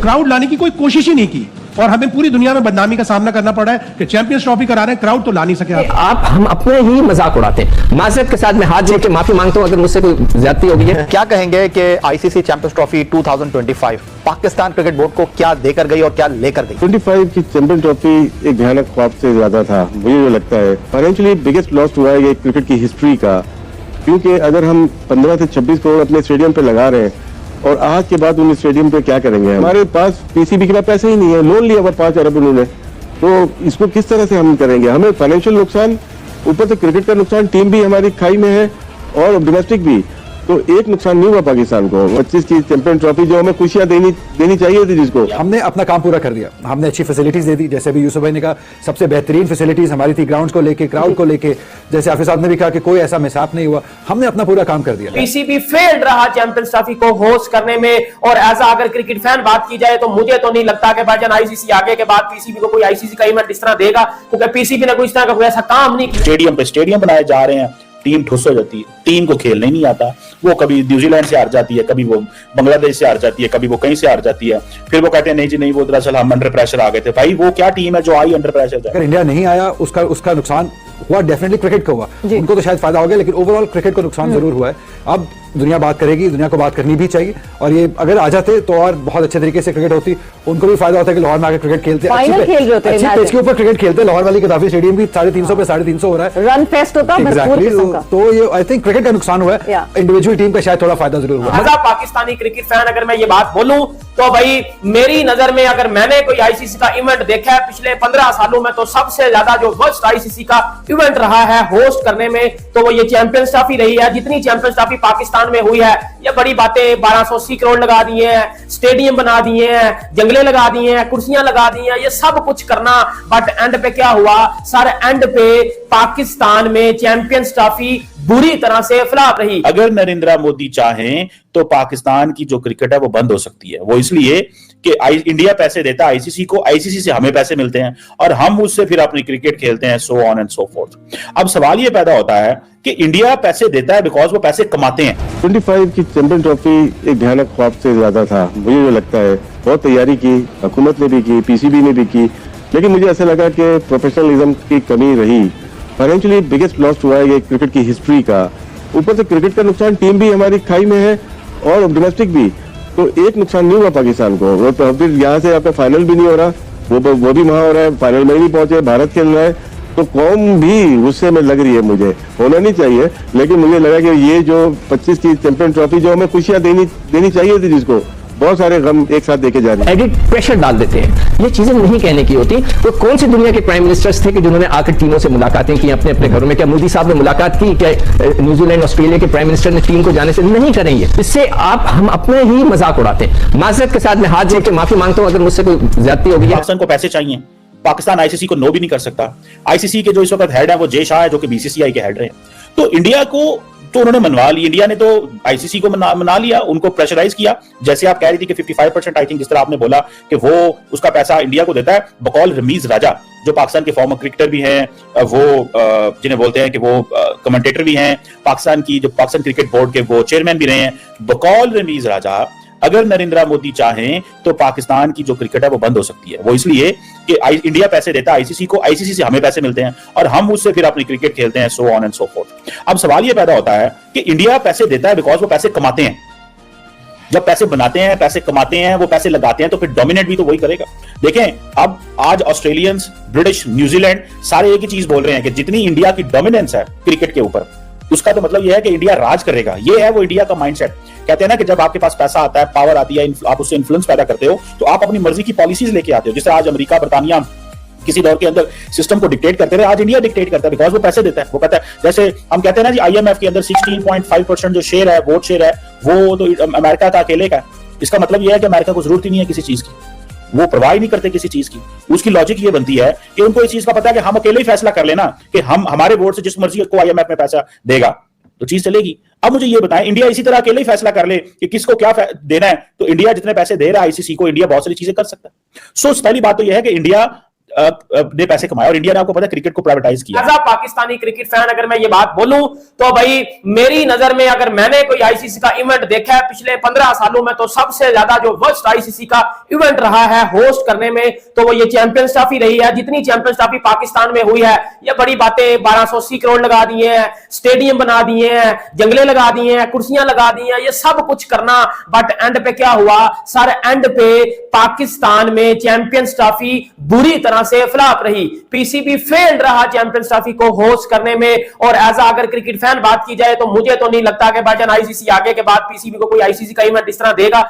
Crowd लाने की कोई कोशिश ही नहीं की और हमें पूरी दुनिया में बदनामी का सामना करना पड़ा है कि चैंपियंस ट्रॉफी करा रहे हैं, क्राउड तो ला नहीं सके। आप हम अपने ही मजाक उड़ाते हैं। माजरत के साथ मैं हाथ जोड़ के माफी मांगता हूं अगर मुझसे कोई ज्यादती हो गई है। क्या कहेंगे कि ICC champions trophy 2025 Pakistan cricket board को क्या देकर गई और क्या लेकर गई? 25 की चैंपियन ट्रॉफी एक भयानक ख्वाब से ज्यादा था, मुझे जो लगता है। फाइनेंशियली बिगेस्ट लॉस हुआ है ये क्रिकेट की हिस्ट्री का, क्योंकि अगर हम 15 से 26 करोड़ अपने स्टेडियम पे लगा रहे हैं और आज के बाद उन स्टेडियम पे क्या करेंगे? हमारे पास पीसीबी के पास पैसे ही नहीं है, लोन लिया हुआ 5 अरब उन्होंने, तो इसको किस तरह से हम करेंगे? हमें फाइनेंशियल नुकसान, ऊपर से क्रिकेट का नुकसान, टीम भी हमारी खाई में है और डोमेस्टिक भी, तो एक नुकसान नहीं हुआ पाकिस्तान को। 25 की चैंपियन ट्रॉफी जो हमें खुशियां देनी चाहिए थी, जिसको हमने अपना काम पूरा कर दिया। हमने अच्छी फैसिलिटीज दे दी, जैसे भी यूसुफ भाई ने कहा, सबसे बेहतरीन फैसिलिटीज हमारी थी, ग्राउंड्स को लेके, क्राउड को लेके, जैसे हाफिज साहब ने भी कहा कि कोई ऐसा मिसाफ नहीं हुआ। हमने अपना पूरा काम कर दिया। पीसीबी फेल्ड रहा चैंपियंस ट्रॉफी को होस्ट करने में, और ऐसा अगर क्रिकेट फैन बात की जाए तो मुझे तो नहीं लगता कि भाईजान आईसीसी आगे के बाद पीसीबी को कोई आईसीसी का इवेंट इस तरह देगा, क्योंकि पीसीबी ने कोई इस तरह का कोई ऐसा काम नहीं किया। स्टेडियम पे स्टेडियम बनाए जा रहे हैं, टीम ठुस हो जाती है, टीम को खेलने ही नहीं आता, वो कभी न्यूजीलैंड से हार जाती है, कभी वो बांग्लादेश से हार जाती है, कभी वो कहीं से हार जाती है, फिर वो कहते हैं नहीं जी नहीं, वो दरअसल हम अंडर प्रेशर आ गए थे। भाई वो क्या टीम है जो आई अंडर प्रेशर जाए? अगर इंडिया नहीं आया उसका नुकसान हुआ, डेफिनेटली क्रिकेट को हुआ, उनको तो शायद फायदा हो गया, लेकिन ओवरऑल क्रिकेट को नुकसान जरूर हुआ है। अब दुनिया बात करेगी, दुनिया को बात करनी भी चाहिए, और ये अगर आ जाते तो और बहुत अच्छे तरीके से क्रिकेट होती, उनको भी फायदा होता है कि लाहौर में आकर क्रिकेट खेलते, अच्छी पिच के ऊपर क्रिकेट खेलते। लाहौर वाली गद्दाफी स्टेडियम भी 350 पे 350 हो रहा है, रन फेस्ट होता है। एग्जैक्टली, तो ये आई थिंक क्रिकेट का नुकसान हुआ है, इंडिविजुअल टीम का शायद थोड़ा फायदा जरूर हुआ। As a Pakistani cricket fan अगर मैं ये बात बोलूं तो भाई मेरी नजर में अगर मैंने कोई आईसीसी का इवेंट देखा है पिछले 15 सालों में, तो सबसे ज्यादा जो वर्स्ट आईसीसी का इवेंट रहा है होस्ट करने में, तो वो ये चैंपियंस ट्रॉफी रही है। जितनी चैंपियंस ट्रॉफी पाकिस्तान में हुई है, ये बड़ी बातें, 1280 करोड़ लगा दिए हैं, स्टेडियम बना दिए हैं, जंगले लगा दिए हैं, कुर्सियां लगा दी हैं, ये सब कुछ करना, बट एंड पे क्या हुआ? सर एंड पे पाकिस्तान में चैंपियंस ट्रॉफी बुरी तरह से फ्लॉप रही। अगर नरेंद्र मोदी चाहें तो पाकिस्तान की जो क्रिकेट है वो बंद हो सकती है। वो इसलिए कि इंडिया पैसे देता है आईसीसी को, आईसीसी से हमें पैसे मिलते हैं और हम उससे फिर अपनी क्रिकेट खेलते हैं, so on and so fourth. अब सवाल ये पैदा होता है कि इंडिया पैसे देता है बिकॉज वो पैसे कमाते हैं। 25 की चैंपियन ट्रॉफी एक भयानक ख्वाब से ज्यादा था, मुझे जो लगता है। बहुत तैयारी की, हुकूमत ने भी की, पीसीबी ने भी की, लेकिन मुझे ऐसा लगा कि प्रोफेशनलिज्म की कमी रही। फाइनेंशियली बिगेस्ट लॉस हुआ है ये क्रिकेट की हिस्ट्री का, ऊपर से क्रिकेट का नुकसान, टीम भी हमारी खाई में है और डोमेस्टिक भी, तो एक नुकसान नहीं हुआ पाकिस्तान को। वो तो फिर यहाँ से आपका फाइनल भी नहीं हो रहा, वो भी वहां हो रहा है, फाइनल में नहीं पहुंचे, भारत खेल रहा है, तो कौम भी गुस्से में लग रही है। मुझे होना नहीं चाहिए, लेकिन मुझे लगा कि ये जो 25 की चैंपियन ट्रॉफी जो हमें खुशियां देनी चाहिए थी, जिसको बहुत सारे गम एक साथ देके जा रहे हैं। एडिट प्रेशर डाल देते हैं, ये चीजें नहीं कहने की होती। वो कौन सी दुनिया के प्राइम मिनिस्टर्स थे कि जिन्होंने आकर टीमों से मुलाकातें की अपने अपने घरों में? क्या मोदी साहब ने मुलाकात की? क्या न्यूजीलैंड ऑस्ट्रेलिया के प्राइम मिनिस्टर ने टीम को जाने से नहीं करेंगे? इससे आप हम अपने ही मजाक उड़ाते हैं। माजरत के साथ मैं हाथ जोड़ के माफी मांगता हूं अगर मुझसे कोई ज्यादती हो गई है। पाकिस्तान को पैसे चाहिए, पाकिस्तान आईसीसी को नो भी नहीं कर सकता। आईसीसी के जो इस वक्त हेड है वो जय शाह है, जो कि बीसीसीआई के हेड रहे। तो इंडिया को तो उन्होंने मनवा लिया, इंडिया ने तो आईसीसी को मना लिया, उनको प्रेशराइज किया। जैसे आप कह रही थी कि 55% आई थिंक, जिस तरह आपने बोला कि वो उसका पैसा इंडिया को देता है, बकौल रमीज राजा जो पाकिस्तान के फॉर्मर क्रिकेटर भी हैं, वो जिन्हें बोलते हैं कि वो कमेंटेटर भी हैं, पाकिस्तान क्रिकेट बोर्ड के वो चेयरमैन भी रहे हैं, बकौल रमीज राजा। अगर नरेंद्र मोदी चाहें तो पाकिस्तान की जो क्रिकेट है वो बंद हो सकती है। वो इसलिए कि इंडिया पैसे देता है आईसीसी को, आईसीसी से हमें पैसे मिलते हैं और हम उससे फिर अपनी क्रिकेट खेलते हैं, so on and so fourth. अब सवाल ये पैदा होता है कि इंडिया पैसे देता है बिकॉज वो पैसे कमाते हैं। जब पैसे बनाते हैं, पैसे कमाते हैं, वो पैसे लगाते हैं, तो फिर डोमिनेट भी तो वही करेगा। देखें, अब आज ऑस्ट्रेलियंस, ब्रिटिश, न्यूजीलैंड सारे एक ही चीज बोल रहे हैं कि जितनी इंडिया की डोमिनेंस है क्रिकेट के ऊपर, उसका तो मतलब यह है कि इंडिया राज करेगा। ये है वो इंडिया का माइंडसेट। कहते हैं ना कि जब आपके पास पैसा आता है, पावर आती है, आप उससे इन्फ्लुएंस पैदा करते हो, तो आप अपनी मर्जी की पॉलिसीज लेके आते हो। जैसे आज अमेरिका, बर्तानिया किसी दौर के अंदर सिस्टम को डिक्टेट करते रहे, आज इंडिया डिक्टेट करता है बिकॉज वो पैसे देता है। वो कहता है, जैसे हम कहते हैं ना जी, आईएमएफ के अंदर 16.5% जो शेयर है, वोट शेयर है, वो तो अमेरिका का अकेले का है। इसका मतलब यह है कि अमेरिका को जरूरत ही नहीं है किसी चीज की, वो परवाह नहीं करते किसी चीज की। उसकी लॉजिक ये बनती है कि उनको इस चीज का पता है कि हम अकेले ही फैसला कर लेना कि हम हमारे वोट से जिस मर्जी को आईएमएफ में पैसा देगा तो चीज चलेगी। अब मुझे ये बताएं, इंडिया इसी तरह अकेले ही फैसला कर ले कि किसको क्या देना है, तो इंडिया जितने पैसे दे रहा है आईसीसी को, इंडिया बहुत सारी चीजें कर सकता है। सो पहली बात तो यह है कि इंडिया ने पैसे कमाए और इंडिया ने आपको पता है क्रिकेट को प्राइवेटाइज किया। As a Pakistani cricket fan अगर मैं ये बात बोलूं तो भाई मेरी नजर में अगर मैंने कोई आईसीसी का इवेंट देखा है पिछले 15 सालों में तो सबसे ज्यादा जो वर्स्ट आईसीसी का इवेंट रहा है होस्ट करने में तो वो ये चैंपियंस ट्रॉफी रही है। जितनी चैंपियंस ट्रॉफी पाकिस्तान में हुई है ये बड़ी बातें 1280 करोड़ लगा दिए हैं, स्टेडियम बना दिए हैं, जंगले लगा दिए हैं, कुर्सियां लगा दी हैं, ये सब कुछ करना बट एंड पे क्या हुआ सर? एंड पे पाकिस्तान में चैंपियंस ट्रॉफी बुरी तरह से फ्लॉप रही। पीसीबी फेल्ड रहा चैंपियंस ट्रॉफी को होस्ट करने में। और एज अगर क्रिकेट फैन बात की जाए तो मुझे तो नहीं लगता कि भाईजान आईसीसी आगे के बाद पीसीबी को कोई आईसीसी का इवेंट इस तरह देगा।